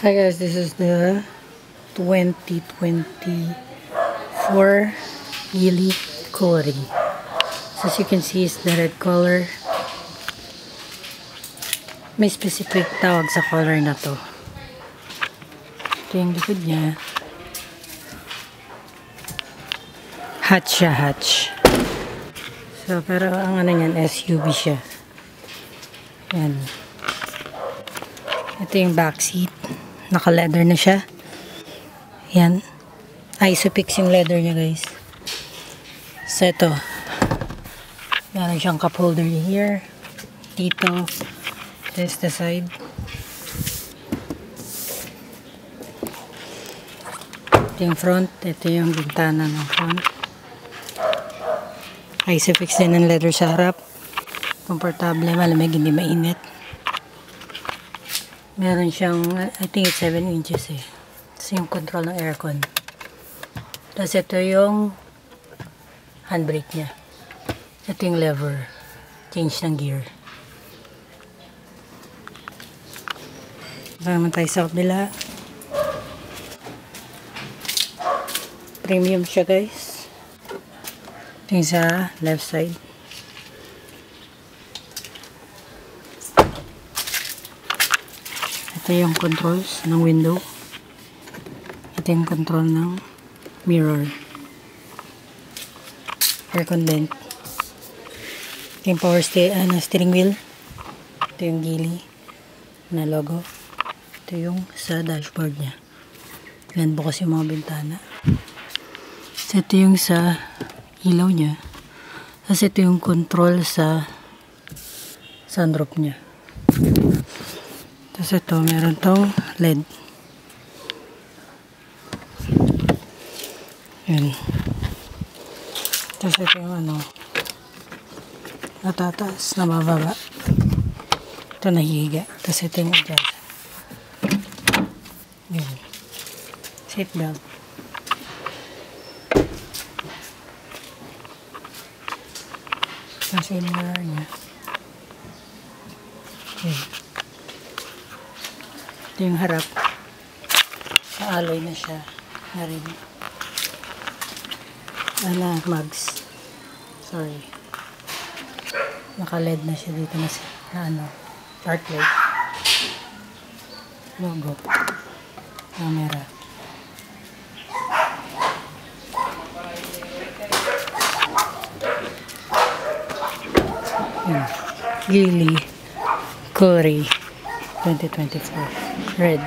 Hi guys, this is the 2024 Geely Cory. So as you can see, it's the red color. May specific tawag sa color na to. Ito yung likod niya. Hatch siya, hatch. So, pero ang ano niyan, SUV siya. Yan. Ito yung backseat. Naka-leather na siya. Yan. Isofix yung leather niya, guys. So, ito. Meron siyang cup holder here. Dito. This the side. Ito yung front. Ito yung bintana ng front. Isofix din ng leather sa harap. Komportable, malamig, hindi mainit. Meron siyang, I think it's 7 inches eh. Tapos yung control ng aircon. Tapos ito yung handbrake niya. Ito yung lever. Change ng gear. Baka naman tayo sa kabila. Premium siya, guys. Ito yung sa left side. Ito yung controls ng window. Ito yung control ng mirror. Aircon vent. Ito yung power steering wheel. Ito yung Geely na logo. Ito yung sa dashboard niya. Yan, bukas yung mga bintana. So, ito yung sa ilaw niya. Tapos ito yung control sa sunroof niya. Tapos ito, meron tong LED. Yan. Tapos ito yung ano, natataas, nabababa. Ito nahihiga. Tapos ito yung adjust. Yan. Seatbelt. Tapos yung mirror niya. Yan. Ito yung harap. Alloy na siya. Na rin. Mags. Sorry. Naka-LED na siya dito na park light. Logo. Camera. Yan. Geely Cory 2024 red.